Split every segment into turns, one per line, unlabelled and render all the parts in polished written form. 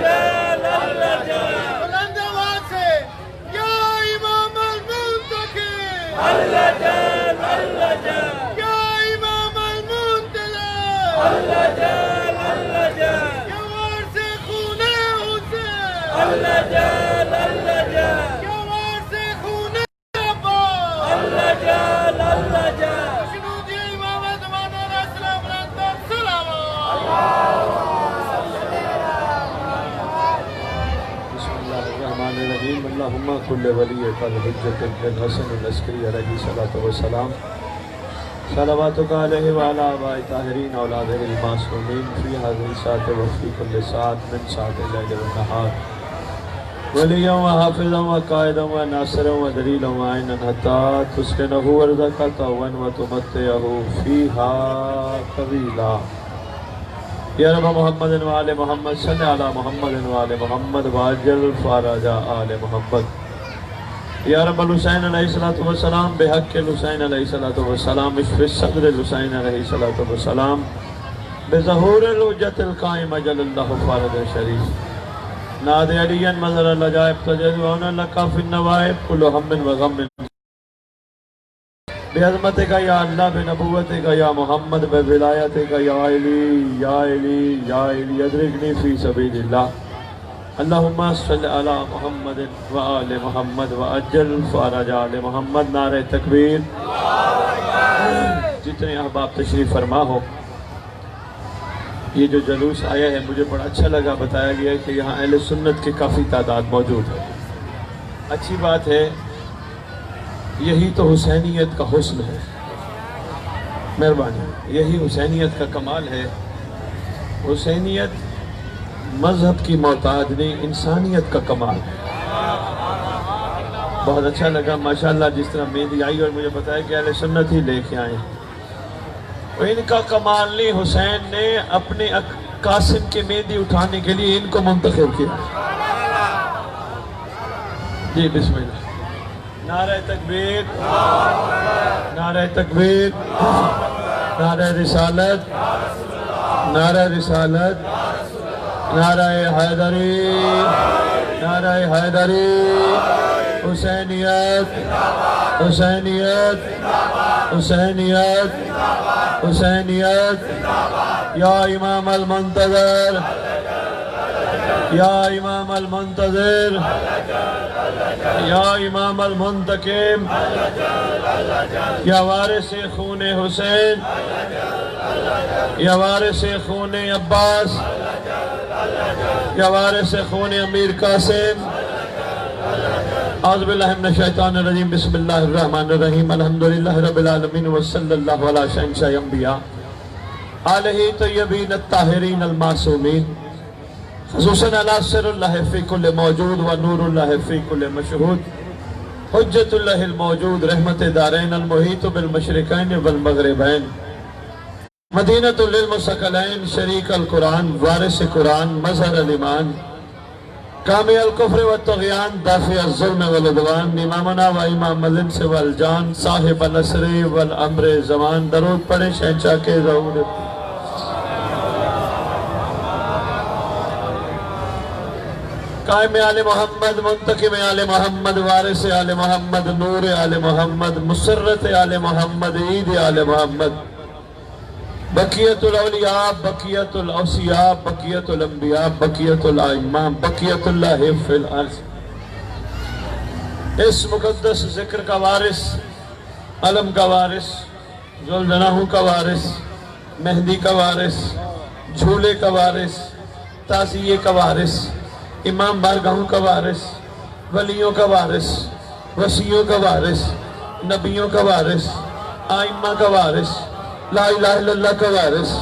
جل اللہ جل بلند آواز سے یا امام المنتقم اللہ جل اللہ جل یا امام المنتظر اللہ جل اللہ جل یا وارث خون حسین اللہ جل اللہ جل یا وارث خون عباس اللہ جل اللہ جل شنود امام زمان علیہ السلام بلند صلوات
الرحمن الرحیم اللہم کل ولیک الحجۃ الحسن العسکری علیہ الصلوۃ والسلام صلواتک علیہ وعلی آباء طاہرین اولاد المعصومین فی هذه الساعة وفی کل ساعة من ساعة اللیل والنہار ولیا وحافظا وقائدا وناصرا ودلیلا وعینا حتی تسکنہ ارضک طوعا وتمتعہ فیہا طویلا یا رب محمد وآل محمد صلی علی محمد وآل محمد واجل فارج آل محمد یا رب الحسین علیہ السلام بحق الحسین علیہ السلام اشف صدر الحسین علیہ السلام بظہور الحجت القائم جل اللہ فارج شریف ناد علی مظہر العجائب تجدون لکا فی النوائب کل ہم وغم بعظمتک یا اللہ بنبوتک یا محمد بولایتک یا علی یا علی یا علی ادرکنی فی سبیل اللہ اللہم صلی علی محمد وآل محمد وعجل فارج آل محمد نعرہ تکبیر جتنے احباب تشریف فرما ہو یہ جو جلوس آیا ہے مجھے بڑا اچھا لگا بتایا گیا کہ یہاں اہل سنت کی کافی تعداد موجود ہے اچھی بات ہے یہی تو حسینیت کا حسن ہے مہربانی یہی حسینیت کا کمال ہے حسینیت مذہب کی محتاج نہیں انسانیت کا کمال ہے بہت اچھا لگا ماشاءاللہ جس طرح مہندی آئی اور مجھے بتایا کہ اہل سنت ہی لے کے آئے ان کا کمال نہیں حسین نے اپنے قاسم کی مہندی اٹھانے کے لیے ان کو منتخب کیا جی بسم اللہ نعرہ تکبیر نعرہ تکبیر نعرہ رسالت نعرہ رسالت نعرہ حیدری نعرہ حیدری حسینیت حسینیت حسینیت حسینیت یا امام المنتظر یا امام المنتظر یا امام المنتقم یا وارث خون حسین یا وارث خون عباس یا وارث خون امیر قاسم اعوذ باللہ من الشیطان الرجیم بسم اللہ الرحمن الرحیم الحمدللہ رب العالمین وصلی اللہ علی شہنشاہ انبیاء آلہ طیبین الطاہرین المعصومین خصوصاً علی سر اللہ فی کل موجود و نور اللہ فی کل مشہود حجت اللہ الموجود رحمت دارین المحیط بالمشرقین والمغربین مدینۃ للمثقلین شریک القرآن وارث قرآن مظہر الایمان کامی الکفر والطغیان دافع الظلم والعدوان امامنا و امام الانس والجان صاحب النصر والامر زمان درود پڑھیں شہنشاہ کے ظہور قائم آل محمد منتقم آل محمد وارث آل محمد نور آل محمد مسرت آل محمد عید آل محمد بقیت الاولیاء بقیت الاوصیاء بقیت الانبیاء بقیت الائمہ بقیت اللہ فی الارض اس مقدس ذکر کا وارث علم کا وارث ذوالجناح کا وارث مہدی کا وارث جھولے کا وارث تعزیے کا وارث امام بارگاہوں کا وارث ولیوں کا وارث وصیوں کا وارث نبیوں کا وارث آئمہ کا وارث لا الہ الا اللہ کا وارث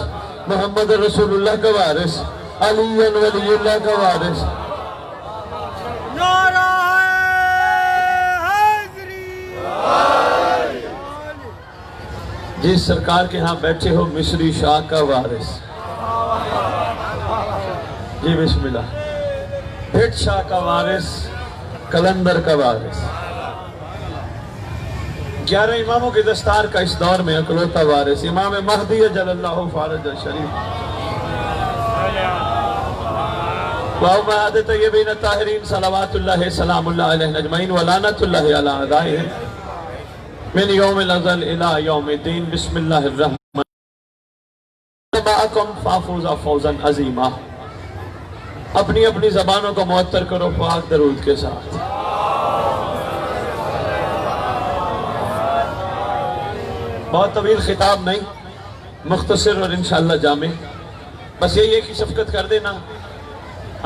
محمد رسول اللہ کا وارث علی ولی اللہ کا وارث
نعرہ حیدری
جس سرکار کے ہاں بیٹھے ہو مصری شاہ کا وارث جی بسم اللہ بھٹ شاہ کا وارث کلندر کا وارث 11 اماموں کی دستار کا اس دور میں اکلوتا وارث امام مہدی جل اللہ فارج شریف وأمهات الطيبين الطاهرين صلوات الله سلام الله عليهم أجمعين ولعنة الله على أعدائهم من يوم الأزل إلى يوم الدين. بسم الله الرحمن الرحيم. معكم فافوز فوزا عظیما. اپنی اپنی زبانوں کو معطر کرو پاک درود کے ساتھ. بہت طویل خطاب نہیں، مختصر اور انشاءاللہ جامع. بس یہی ہے کہ شفقت کر دینا.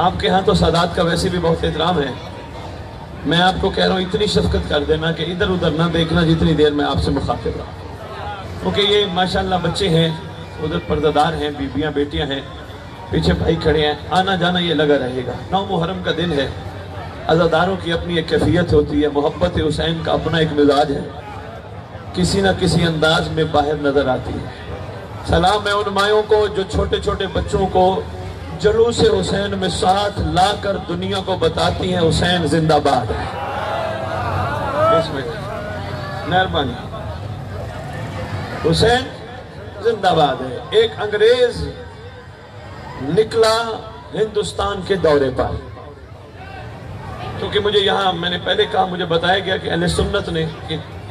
آپ کے ہاں تو سادات کا ویسے بھی بہت احترام ہے. میں آپ کو کہہ رہا ہوں اتنی شفقت کر دینا کہ ادھر ادھر نہ دیکھنا جتنی دیر میں آپ سے مخاطب رہا. کیونکہ یہ ماشاءاللہ بچے ہیں، ادھر پردہ ہیں، بیویاں بیٹیاں ہیں، پیچھے بھائی کھڑے ہیں، آنا جانا یہ لگا رہے گا. 9 محرم کا دن ہے. عزاداروں کی اپنی ایک کیفیت ہوتی ہے. محبت حسین کا اپنا ایک مزاج ہے، کسی نہ کسی انداز میں باہر نظر آتی ہے. سلام ہے ان مائوں کو جو چھوٹے چھوٹے بچوں کو جلوس حسین میں ساتھ لا کر دنیا کو بتاتی ہیں حسین زندہ باد ہے. مہربانی. حسین زندہ باد ہے. ایک انگریز نکلا ہندوستان کے دورے پر، کیونکہ مجھے یہاں میں نے پہلے کہا، مجھے بتایا گیا کہ اہل سنت نے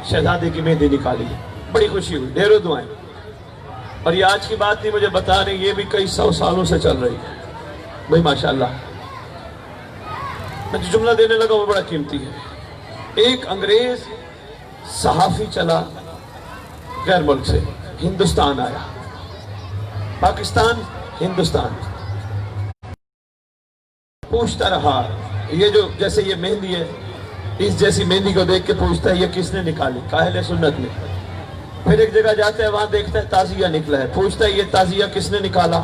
شہزادے کی مہندی نکالی. بڑی خوشی ہوئی، ڈھیروں دعائیں. اور یہ آج کی بات نہیں مجھے بتا رہے، یہ بھی کئی 100 سالوں سے چل رہی ہے. بھائی ماشاءاللہ میں جو جملہ دینے لگا وہ بڑا قیمتی ہے. ایک انگریز صحافی چلا غیر ملک سے، ہندوستان آیا. پاکستان ہندوستان پوچھتا رہا، یہ جو جیسے یہ مہندی ہے، اس جیسی مہندی کو دیکھ کے پوچھتا ہے یہ کس نے نکالی؟ اہل سنت نے. پھر ایک جگہ جاتا ہے، وہاں دیکھتا ہے تعزیہ نکلا ہے، پوچھتا ہے یہ تعزیہ کس نے نکالا؟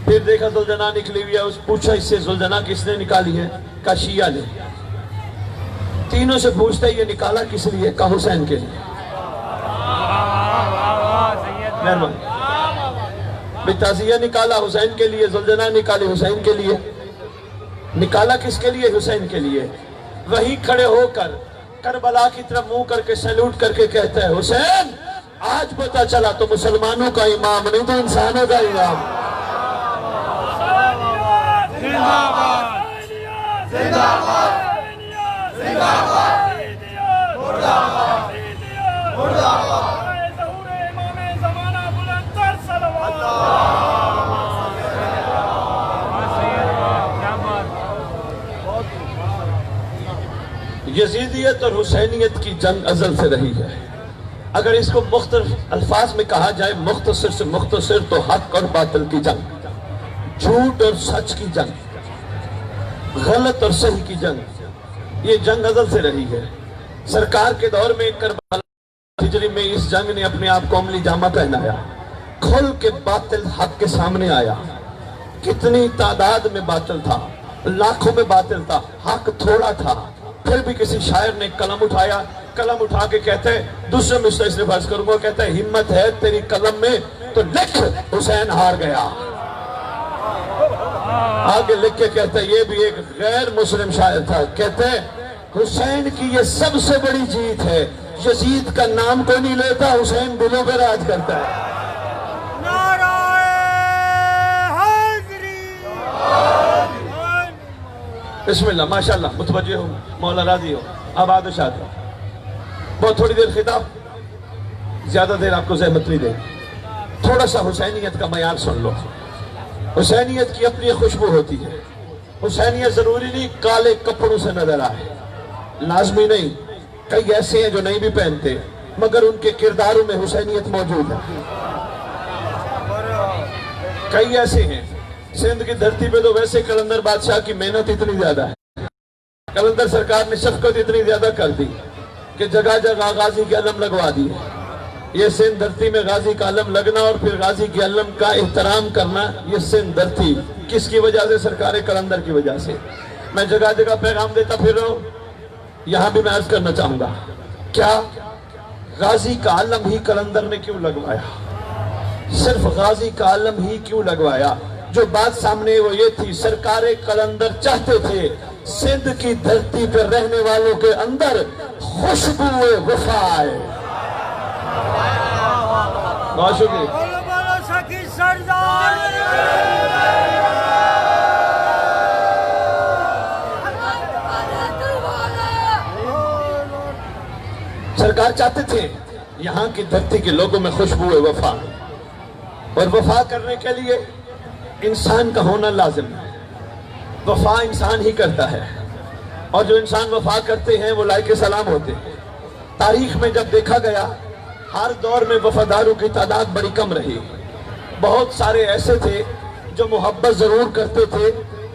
پھر دیکھا زلجنا نکلی ہوئی ہے، پوچھا اس سے زلجنا کس نے نکالی ہے؟ کہا شیعہ نے. تینوں سے پوچھتا ہے یہ نکالا کس لیے؟ کہا حسین کے لیے. تعزیہ نکالا حسین کے لیے، زلجنا نکالی حسین کے لیے. نکالا کس کے لیے؟ حسین کے لیے. وہیں کھڑے ہو کر کربلا کی طرف منہ کر کے سیلوٹ کر کے کہتا ہے حسین آج پتا چلا تو مسلمانوں کا امام نہیں تو انسانوں کا امام. زندہ باد زندہ باد زندہ باد مردہ باد مردہ باد. یزیدیت اور حسینیت کی جنگ ازل سے رہی ہے. اگر اس کو مختلف الفاظ میں کہا جائے، مختصر سے مختصر، تو حق اور باطل کی جنگ، جھوٹ اور سچ کی جنگ، غلط اور صحیح کی جنگ. یہ جنگ ازل سے رہی ہے. سرکار کے دور میں کربلا ہجری میں اس جنگ نے اپنے آپ کو عملی جامہ پہنایا. کھل کے باطل حق کے سامنے آیا. کتنی تعداد میں باطل تھا، لاکھوں میں باطل تھا، حق تھوڑا تھا. پھر بھی کسی شاعر نے قلم اٹھایا، قلم اٹھا کے کہتے ہیں، دوسرے مصرع اس نے فرض کروں گا، کہتا ہے ہمت ہے تیری قلم میں تو لکھ حسین ہار گیا. آگے لکھ کے کہتا ہے، یہ بھی ایک غیر مسلم شاعر تھا، کہتے ہیں حسین کی یہ سب سے بڑی جیت ہے، یزید کا نام کو نہیں لیتا، حسین دلوں پہ راج کرتا ہے. بسم اللہ ماشاءاللہ. متوجہ ہو، مولا راضی ہو، آباد و شاد ہو. بہت تھوڑی دیر خطاب، زیادہ دیر آپ کو زحمت نہیں دے. تھوڑا سا حسینیت کا معیار سن لو. حسینیت کی اپنی خوشبو ہوتی ہے. حسینیت ضروری نہیں کالے کپڑوں سے نظر آئے، لازمی نہیں. کئی ایسے ہیں جو نہیں بھی پہنتے مگر ان کے کرداروں میں حسینیت موجود ہے. کئی ایسے ہیں. سندھ کی دھرتی پہ تو ویسے قلندر بادشاہ کی محنت اتنی زیادہ ہے، قلندر سرکار نے شفقت اتنی زیادہ کر دی کہ جگہ جگہ غازی کے علم لگوا دی. یہ سندھ دھرتی میں غازی کا علم لگنا اور پھر غازی کے علم کا احترام کرنا، یہ سندھ دھرتی کس کی وجہ سے؟ سرکار قلندر کی وجہ سے. میں جگہ جگہ پیغام دیتا پھر رہا ہوں، یہاں بھی میں عرض کرنا چاہوں گا، کیا غازی کا علم ہی قلندر نے کیوں لگوایا؟ صرف غازی کا علم ہی کیوں لگوایا؟ جو بات سامنے وہ یہ تھی، سرکار قلندر چاہتے تھے سندھ کی دھرتی پر رہنے والوں کے اندر خوشبو وفا آئے. بہت شکریہ. سرکار چاہتے تھے یہاں کی دھرتی کے لوگوں میں خوشبو وفا، اور وفا کرنے کے لیے انسان کا ہونا لازم ہے۔ وفا انسان ہی کرتا ہے، اور جو انسان وفا کرتے ہیں وہ لائق سلام ہوتے ہیں۔ تاریخ میں جب دیکھا گیا ہر دور میں وفاداروں کی تعداد بڑی کم رہی۔ بہت سارے ایسے تھے جو محبت ضرور کرتے تھے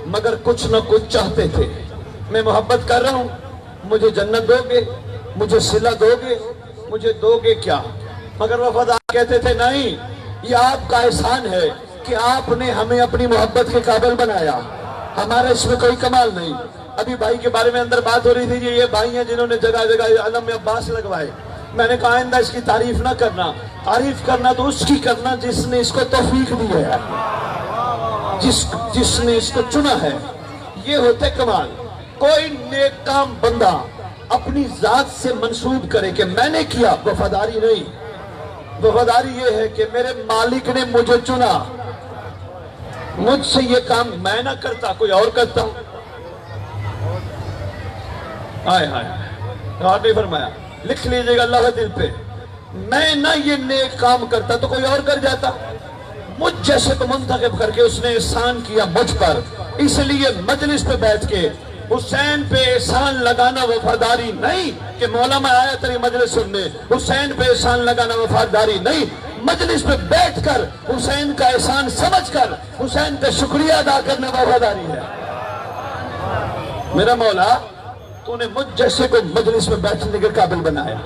مگر کچھ نہ کچھ چاہتے تھے۔ میں محبت کر رہا ہوں، مجھے جنت دو گے، مجھے صلہ دو گے، مجھے دو گے کیا؟ مگر وفادار کہتے تھے نہیں، یہ آپ کا احسان ہے کہ آپ نے ہمیں اپنی محبت کے قابل بنایا، ہمارا اس میں کوئی کمال نہیں۔ ابھی بھائی کے بارے میں اندر بات ہو رہی تھی، یہ بھائی ہیں جنہوں نے جگہ جگہ علم عباس لگوائے۔ میں نے کہا آئندہ اس کی تعریف نہ کرنا، تعریف کرنا تو اس کی کرنا جس نے اس کو توفیق دی ہے، جس نے اس کو چنا ہے۔ یہ ہوتے کمال۔ کوئی نیک کام بندہ اپنی ذات سے منسوب کرے کہ میں نے کیا، وفاداری نہیں۔ وفاداری یہ ہے کہ میرے مالک نے مجھے چنا، مجھ سے یہ کام میں نہ کرتا، کوئی اور کرتا۔ آئے اور نہیں فرمایا، لکھ لیجئے گا اللہ دل پہ، میں نہ یہ نیک کام کرتا تو کوئی اور کر جاتا۔ مجھ جیسے کو منتخب کر کے اس نے احسان کیا مجھ پر، اس لیے مجلس پہ بیٹھ کے حسین پہ احسان لگانا وفاداری نہیں کہ مولا میں آیا تیری مجلس سننے، حسین پہ احسان لگانا وفاداری نہیں، مجلس پہ بیٹھ کر حسین کا احسان سمجھ کر حسین کا شکریہ ادا کرنا وفاداری ہے۔ میرا مولا تو نے مجھ جیسے کو مجلس میں بیٹھنے کے قابل بنایا،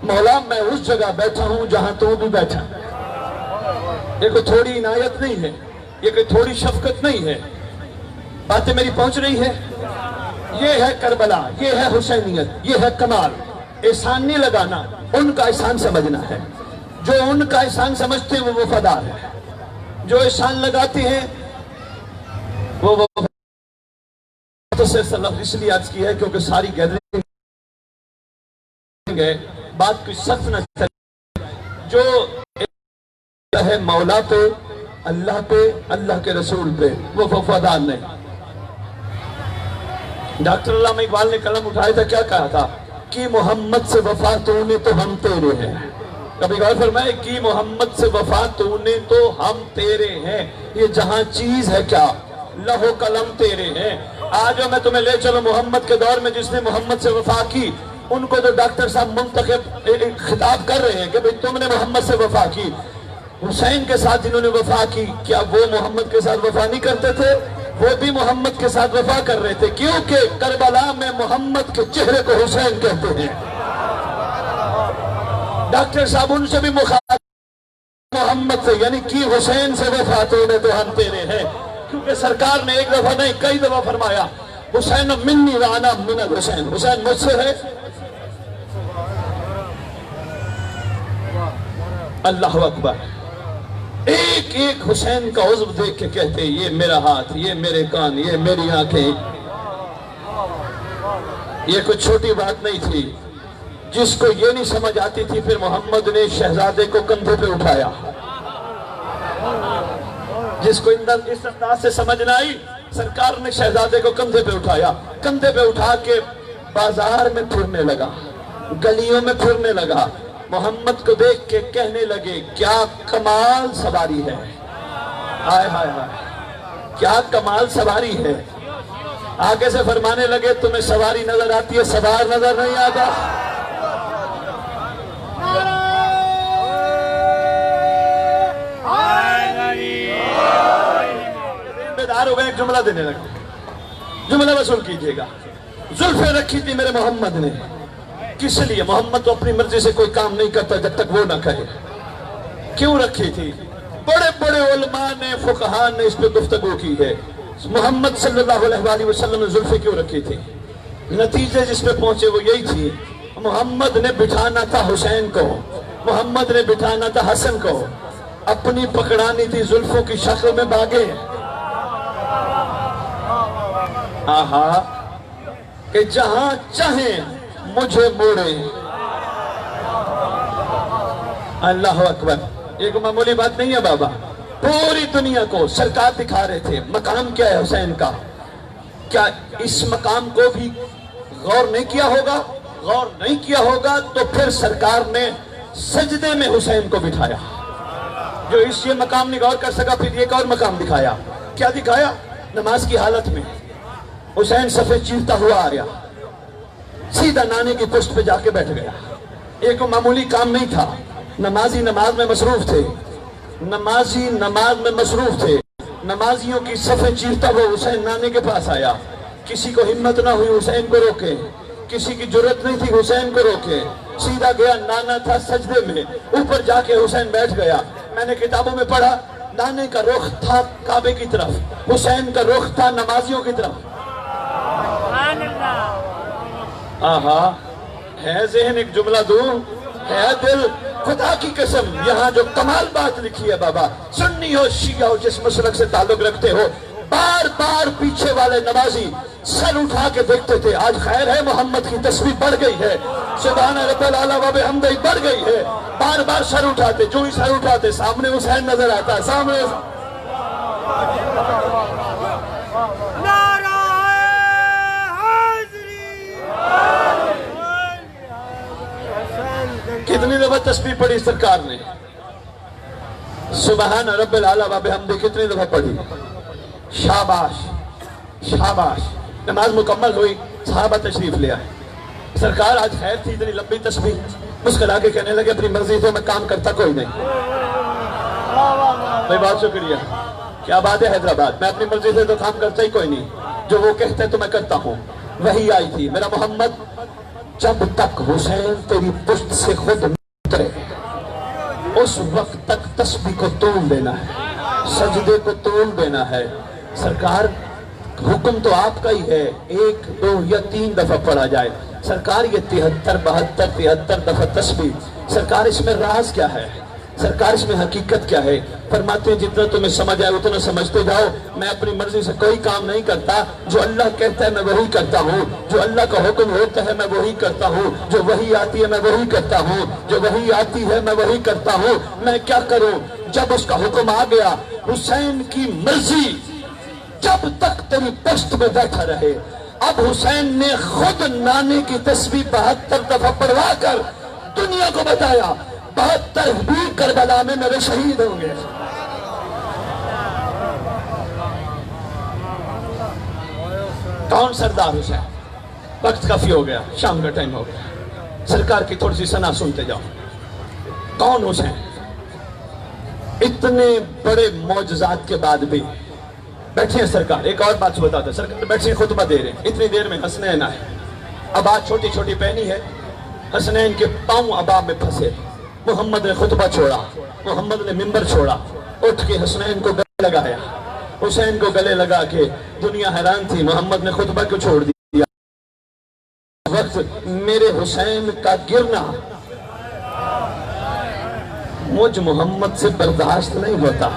مولا میں اس جگہ بیٹھا ہوں جہاں تو بھی بیٹھا۔ یہ کوئی تھوڑی عنایت نہیں ہے، یہ کوئی تھوڑی شفقت نہیں ہے۔ باتیں میری پہنچ رہی ہے؟ یہ ہے کربلا، یہ ہے حسینیت، یہ ہے کمال۔ احسان نہیں لگانا، ان کا احسان سمجھنا ہے۔ جو ان کا احسان سمجھتے ہیں وہ وفادار ہے، جو احسان لگاتے ہیں وہ اس لیے عرض کی ہے کیونکہ ساری گیدرنگ ہے، بات کوئی سخت نہ چلے۔ جو ہے مولا پہ، اللہ پہ، اللہ کے رسول پہ، وہ وفادار نہیں۔ ڈاکٹر علامہ اقبال نے قلم اٹھایا تھا، کیا کہا تھا؟ کہ محمد سے وفا تو نے تو ہم تیرے ہیں۔ کبھی غور فرمائے، کہ محمد سے وفا تو نے تو ہم تیرے ہیں۔ یہ جہاں چیز ہے کیا؟ لہو قلم تیرے ہیں۔ آج میں تمہیں لے چلو محمد کے دور میں جس نے محمد سے وفا کی، ان کو جو ڈاکٹر صاحب منتخب خطاب کر رہے ہیں کہ بھئی تم نے محمد سے وفا کی، حسین کے ساتھ جنہوں نے وفا کی، کیا وہ محمد کے ساتھ وفا نہیں کرتے تھے؟ وہ بھی محمد کے ساتھ وفا کر رہے تھے، کیونکہ کربلا میں محمد کے چہرے کو حسین کہتے ہیں۔ ڈاکٹر صاحب ان سے بھی مخاطب محمد سے، یعنی کہ حسین سے وفا تو نے تو ہم تیرے ہیں، کیونکہ سرکار نے ایک دفعہ نہیں کئی دفعہ فرمایا حسین منی وانا من الحسین، حسین مجھ سے ہے۔ اللہ اکبر۔ ایک ایک حسین کا عضو دیکھ کے کہتے یہ میرا ہاتھ، یہ میرے کان، یہ میری آنکھیں۔ یہ کوئی چھوٹی بات نہیں تھی۔ جس کو یہ نہیں سمجھ آتی تھی پھر محمد نے شہزادے کو کندھے پہ اٹھایا۔ جس کو اس انداز سے سمجھ نہ آئی، سرکار نے شہزادے کو کندھے پہ اٹھایا، کندھے پہ اٹھا کے بازار میں پھرنے لگا، گلیوں میں پھرنے لگا، محمد کو دیکھ کے کہنے لگے کیا کمال سواری ہے، ہائے ہائے ہائے کیا کمال سواری ہے۔ آگے سے فرمانے لگے تمہیں سواری نظر آتی ہے، سوار نظر نہیں آتا۔ بیدار ہو گئے، ایک جملہ دینے لگے، جملہ وصول کیجئے گا۔ زلفیں رکھی تھی میرے محمد نے، کس لیے؟ محمد تو اپنی مرضی سے کوئی کام نہیں کرتا جب تک وہ نہ کہے۔ کیوں رکھی تھی؟ بڑے بڑے علماء نے، فقہاء نے اس پہ گفتگو کی ہے۔ محمد صلی اللہ علیہ وسلم نے زلفیں کیوں رکھی تھی؟ نتیجے جس پہ پہنچے وہ یہی تھی، محمد نے بٹھانا تھا حسین کو، محمد نے بٹھانا تھا حسن کو، اپنی پکڑانی تھی زلفوں کی شکل میں باگے۔ آہا کہ جہاں چاہیں مجھے موڑے۔ اللہ اکبر۔ ایک معمولی بات نہیں ہے بابا، پوری دنیا کو سرکار دکھا رہے تھے مقام کیا ہے حسین کا۔ کیا اس مقام کو بھی غور نہیں کیا ہوگا غور نہیں کیا ہوگا تو پھر سرکار نے سجدے میں حسین کو بٹھایا. جو اس یہ مقام نہیں غور کر سکا پھر ایک اور مقام دکھایا. کیا دکھایا؟ نماز کی حالت میں حسین صفے چیرتا ہوا آ گیا, سیدھا نانے کی پشت پہ جا کے بیٹھ گیا. ایک معمولی کام نہیں تھا, نمازی نماز میں مصروف تھے, نمازی نماز میں مصروف تھے. نمازیوں کی صفیں چیرتا ہوا حسین نانے کے پاس آیا. کسی کو ہمت نہ ہوئی حسین کو روکے, کسی کی جرت نہیں تھی حسین کو روکے. سیدھا گیا, نانا تھا سجدے میں, اوپر جا کے حسین بیٹھ گیا. میں نے کتابوں میں پڑھا, نانے کا رخ تھا کعبے کی طرف, حسین کا رخ تھا نمازیوں کی طرف. آہا, ہے ذہن ایک جملہ دوں, ہے دل. خدا کی قسم یہاں جو کمال بات لکھی ہے بابا, سنی ہو شیعہ ہو جس مسلک سے تعلق رکھتے ہو, بار بار پیچھے والے نمازی سر اٹھا کے دیکھتے تھے. آج خیر ہے محمد کی تسبیح بڑھ گئی ہے, سبحان رب العلی و بحمدہ بڑھ گئی ہے. بار بار سر اٹھاتے, جو ہی سر اٹھاتے سامنے حسین نظر آتا ہے. سامنے کتنی دفعہ تسبیح پڑھی سرکار نے؟ سبحان رب العلی و بحمدہ کتنی دفعہ پڑھی؟ شاباش شاباش. نماز مکمل ہوئی, صحابہ تشریف لے آئے. سرکار آج خیر تھی, اتنی لمبی تسبیح. مسکرا کے کہنے لگے اپنی مرضی سے میں کام کرتا کوئی نہیں. بھائی بہت شکریہ, کیا بات ہے حیدرآباد, میں اپنی مرضی سے تو کام کرتا ہی کوئی نہیں, جو وہ کہتے تو میں کرتا ہوں. وہی آئی تھی, میرا محمد جب تک حسین تیری پشت سے خود اترے اس وقت تک تسبیح کو طول دینا ہے, سجدے کو طول دینا ہے. سرکار حکم تو آپ کا ہی ہے, 1 2 یا 3 دفعہ پڑھا جائے. سرکار یہ 73 73 دفعہ تسبیح, سرکار اس میں راز کیا ہے, سرکار اس میں حقیقت کیا ہے؟ فرماتے ہیں جتنا تمہیں سمجھ آئے اتنا سمجھتے جاؤ. میں اپنی مرضی سے کوئی کام نہیں کرتا, جو اللہ کہتا ہے میں وہی کرتا ہوں, جو اللہ کا حکم ہوتا ہے میں وہی کرتا ہوں, جو وہی آتی ہے میں وہی کرتا ہوں, جو وہی آتی ہے میں وہی کرتا ہوں. میں کیا کروں؟ جب اس کا حکم آ گیا, حسین کی مرضی جب تک تیری پشت میں بیٹھا رہے. اب حسین نے خود نانے کی تسبیح 72 دفعہ پڑھوا کر دنیا کو بتایا 72 بھی کربلا میں میرے شہید ہوں گے. کون سردار حسین؟ وقت کافی ہو گیا, شام کا ٹائم ہو گیا. سرکار کی تھوڑی سی ثنا سنتے جاؤ. کون حسین؟ اتنے بڑے معجزات کے بعد بھی بیٹھے ہیں سرکار. ایک اور بات بتاتا ہے, سرکار بیٹھے ہیں خطبہ دے رہے ہیں, اتنی دیر میں حسنین آئے. ابا چھوٹی چھوٹی پہنی ہے, حسنین کے پاؤں ابا میں پھنسے. محمد نے خطبہ چھوڑا, محمد نے منبر چھوڑا, اٹھ کے حسنین کو گلے لگایا. حسین کو گلے لگا کے دنیا حیران تھی, محمد نے خطبہ کیوں چھوڑ دیا. وقت میرے حسین کا گرنا مجھ محمد سے برداشت نہیں ہوتا.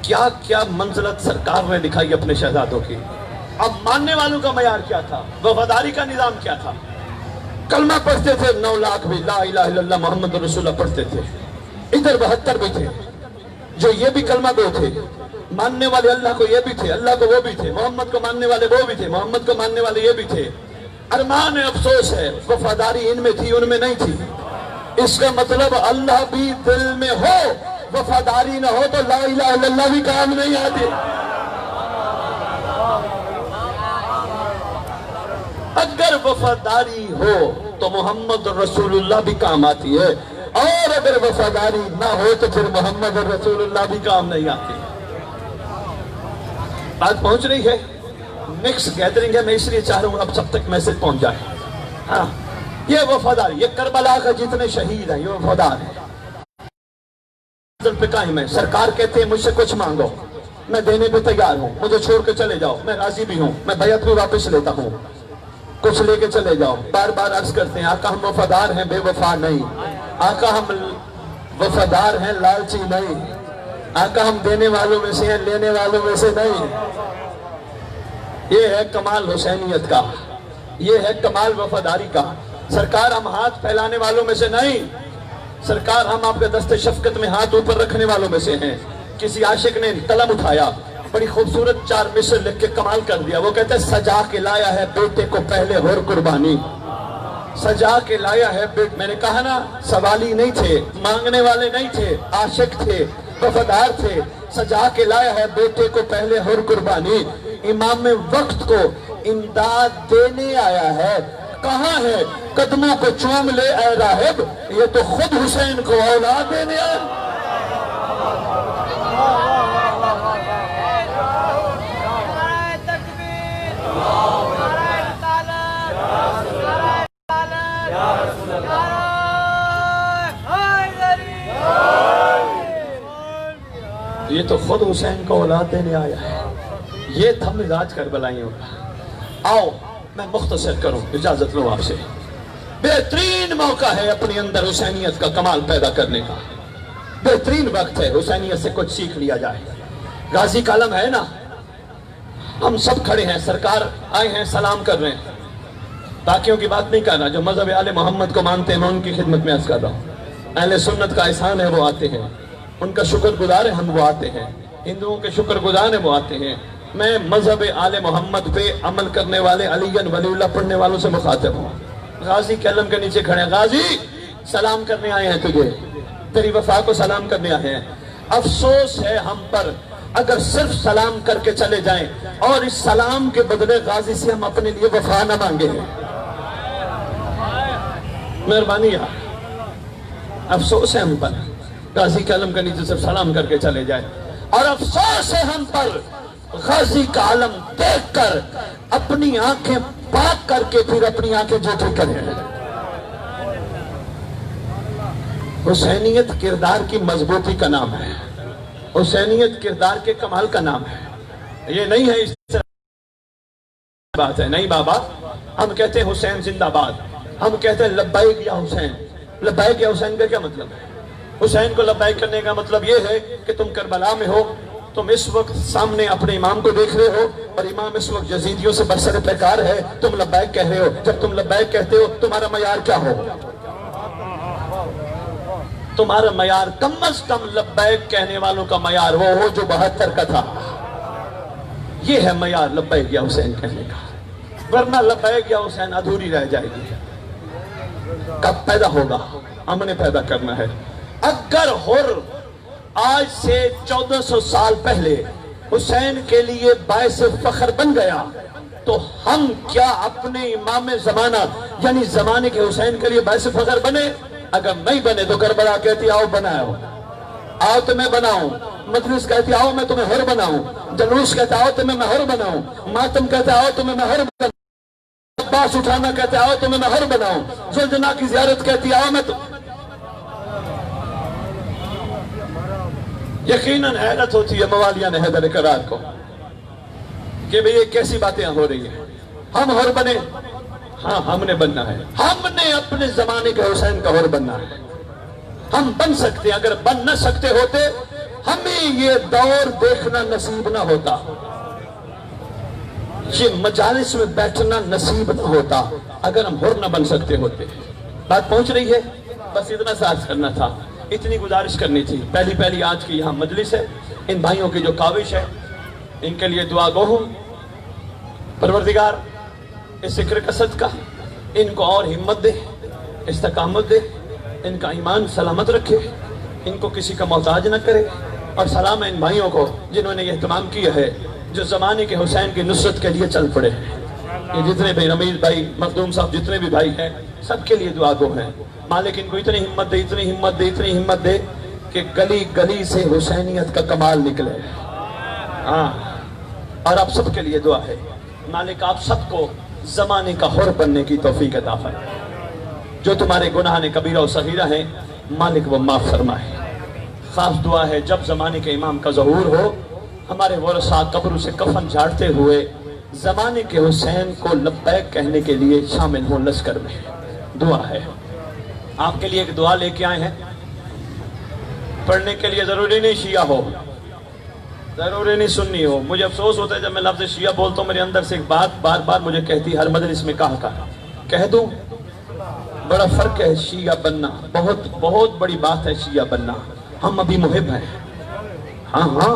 کیا کیا منزلت سرکار نے دکھائی اپنے شہزادوں کی. اب ماننے والوں کا معیار کیا تھا, وفاداری کا نظام کیا تھا. کلمہ پڑھتے تھے 9 لاکھ بھی, لا الہ الا اللہ محمد رسول اللہ پڑھتے تھے. ادھر 72 بھی تھے جو یہ بھی کلمہ دو تھے, ماننے والے اللہ کو یہ بھی تھے, اللہ کو وہ بھی تھے, محمد کو ماننے والے وہ بھی تھے, محمد کو ماننے والے یہ بھی تھے. ارمان افسوس ہے وفاداری ان میں تھی ان میں نہیں تھی. اس کا مطلب اللہ بھی دل میں ہو, وفاداری نہ ہو تو لا الہ الا اللہ بھی کام نہیں آتی. اگر وفاداری ہو تو محمد رسول اللہ بھی کام آتی ہے, اور اگر وفاداری نہ ہو تو پھر محمد رسول اللہ بھی کام نہیں آتی. بات پہنچ رہی ہے. مکس گیدرنگ ہے, میں اس لیے چاہ رہا ہوں اب سب تک میسج پہنچ جائے. ہاں, یہ وفاداری, یہ کربلا کا جتنے شہید ہیں یہ وفادار ہیں, پہ قائم ہے. سرکار کہتے ہیں مجھ سے کچھ مانگو, میں دینے پہ تیار ہوں, مجھے چھوڑ کے چلے جاؤ, میں راضی بھی ہوں, میں بیعت بھی واپس لیتا ہوں, کچھ لے کے چلے جاؤ. بار بار عرض کرتے ہیں آقا ہم وفادار ہیں, بے وفا نہیں. آقا ہم وفادار ہیں, لالچی نہیں. آقا ہم دینے والوں میں سے ہیں, لینے والوں میں سے نہیں. یہ ہے کمال حسینیت کا, یہ ہے کمال وفاداری کا. سرکار ہم ہاتھ پھیلانے والوں میں سے نہیں, سرکار ہم آپ کے دست شفقت میں ہاتھ اوپر رکھنے والوں میں سے ہیں. کسی عاشق نے قلم اٹھایا, بڑی خوبصورت 4 مصر لکھ کے کمال کر دیا. وہ کہتے ہیں سجا کے لایا ہے بیٹے کو پہلے ہور قربانی. سجا کے لایا ہے بیٹے. میں نے کہا نا سوالی نہیں تھے, مانگنے والے نہیں تھے, عاشق تھے, وفادار تھے. سجا کے لایا ہے بیٹے کو پہلے ہور قربانی. امام وقت کو امداد دینے آیا ہے. کہاں ہے قدموں کو چوم لے اے راہب, یہ تو خود حسین کو اولاد دینے آیا. یہ تو خود حسین کو اولاد دینے آیا ہے. یہ تھا مزاج کربلائیوں کا. آؤ میں مختصر کروں, اجازت لوں آپ سے. بہترین موقع ہے اپنی اندر حسینیت کا کمال پیدا کرنے کا. بہترین وقت ہے حسینیت سے کچھ سیکھ لیا جائے. غازی کا علم ہے نا, ہم سب کھڑے ہیں, سرکار آئے ہیں, سلام کر رہے ہیں. باقیوں کی بات نہیں کر رہا, جو مذہب آل محمد کو مانتے ہیں میں ان کی خدمت میں عرض کر رہا ہوں. اہل سنت کا احسان ہے وہ آتے ہیں, ان کا شکر گزار ہے ہم وہ آتے ہیں. ہندوؤں کے شکر گزار ہیں وہ آتے ہیں. میں مذہب آل محمد پہ عمل کرنے والے علی ولی اللہ پڑھنے والوں سے مخاطب ہوں. غازی کے علم کے نیچے کھڑے ہیں. غازی سلام کرنے آئے ہیں تجھے, تیری وفا کو سلام کرنے آئے ہیں. افسوس ہے ہم پر اگر صرف سلام کر کے چلے جائیں اور اس سلام کے بدلے غازی سے ہم اپنے لیے وفا نہ مانگے ہیں. مہربانی یار, افسوس ہے ہم پر غازی کے علم کے نیچے صرف سلام کر کے چلے جائیں, اور افسوس ہے ہم پر غازی کا علم دیکھ کر اپنی آنکھیں پاک کر کے پھر اپنی آنکھیں جھوٹی کریں. حسینیت کردار کی مضبوطی کا نام ہے. حسینیت کردار کے کمال کا نام ہے. یہ نہیں ہے اس طرح بات ہے. نہیں بابا, ہم کہتے ہیں حسین زندہ باد, ہم کہتے ہیں لبیک یا حسین. لبیک یا حسین کا کیا مطلب ہے؟ حسین کو لبیک کرنے کا مطلب یہ ہے کہ تم کربلا میں ہو, تم اس وقت سامنے اپنے امام کو دیکھ رہے ہو اور امام اس وقت یزیدیوں سے برسر پیکار ہے, تم لبیک کہہ رہے ہو. جب تم لبیک کہتے ہو تمہارا معیار کیا ہو؟ تمہارا معیار کم از کم لبیک کہنے والوں کا معیار وہ ہو جو 72 کا تھا. یہ ہے معیار لبیک یا حسین کہنے کا, ورنہ لبیک یا حسین ادھوری رہ جائے گی. کب پیدا ہوگا؟ ہم نے پیدا کرنا ہے. اگر حر آج سے 1400 سال پہلے حسین کے لیے باعث فخر بن گیا تو ہم کیا اپنے امام زمانہ یعنی زمانے کے حسین کے لیے باعث فخر بنے؟ اگر نہیں بنے تو کربلا کہتی آؤ بناؤ, آؤ تمہیں بناؤں. مجلس کہتی آؤ میں تمہیں حر بناؤں. جلوس کہتا آؤ تمہیں میں حر بناؤں. ماتم کہتا آؤ تمہیں میں حر بناؤں. عباس اٹھانا کہتے آؤ تمہیں میں حر بناؤں. زلجنا کی زیارت کہتی آؤ میں یقیناً حیرت ہوتی ہے موالیان حیدر کرار کو کہ بھئی یہ کیسی باتیں ہو رہی ہیں. ہم حر بنے, ہاں ہم نے بننا ہے. ہم نے اپنے زمانے کے حسین کا حر بننا ہے. ہم بن سکتے ہیں. اگر بن نہ سکتے ہوتے ہمیں یہ دور دیکھنا نصیب نہ ہوتا, یہ مجالس میں بیٹھنا نصیب نہ ہوتا اگر ہم حر نہ بن سکتے ہوتے. بات پہنچ رہی ہے؟ بس اتنا ساتھ کرنا تھا, اتنی گزارش کرنی تھی. پہلی آج کی یہاں مجلس ہے, ان بھائیوں کی جو کاوش ہے ان کے لیے دعا گو ہوں. پروردگار اس ذکر کثرت کا ان کو اور ہمت دے, استقامت دے, ان کا ایمان سلامت رکھے, ان کو کسی کا محتاج نہ کرے. اور سلام ہے ان بھائیوں کو جنہوں نے یہ اہتمام کیا ہے, جو زمانے کے حسین کی نصرت کے لیے چل پڑے ہیں. یہ جتنے بھی رمیز بھائی, مخدوم صاحب, جتنے بھی بھائی ہیں سب کے لیے دعا گو ہیں. مالک ان کو اتنی ہمت دے, اتنی ہمت دے, اتنی ہمت دے کہ گلی گلی سے حسینیت کا کمال نکلے. ہاں, اور آپ سب کے لیے دعا ہے مالک آپ سب کو زمانے کا حر بننے کی توفیق عطا فرمائے. جو تمہارے گناہ کبیرہ و صغیرہ ہیں مالک وہ معاف فرمائے. خاص دعا ہے جب زمانے کے امام کا ظہور ہو ہمارے ورثاء قبروں سے کفن جھاڑتے ہوئے زمانے کے حسین کو لبیک کہنے کے لیے شامل ہوں لشکر میں. دعا ہے آپ کے لیے, ایک دعا لے کے آئے ہیں. پڑھنے کے لیے ضروری نہیں شیعہ ہو, ضروری نہیں سنی ہو. مجھے افسوس ہوتا ہے جب میں لفظ شیعہ بولتا ہوں میرے اندر سے ایک بات بار بار مجھے کہتی, ہر مجلس میں کہہ دوں. بڑا فرق ہے شیعہ بننا, بہت بڑی بات ہے شیعہ بننا. ہم ابھی محب ہیں, ہاں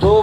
2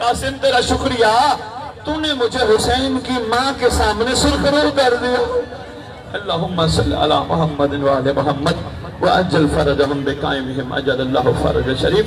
قاسم تیرا شکریہ، تو نے مجھے حسین کی ماں کے سامنے سرخرو کر دیا۔ اللہم صلی علی محمد وعلی محمد وعجل فرجہم بقائمہم اجل اللہ فرج شریف۔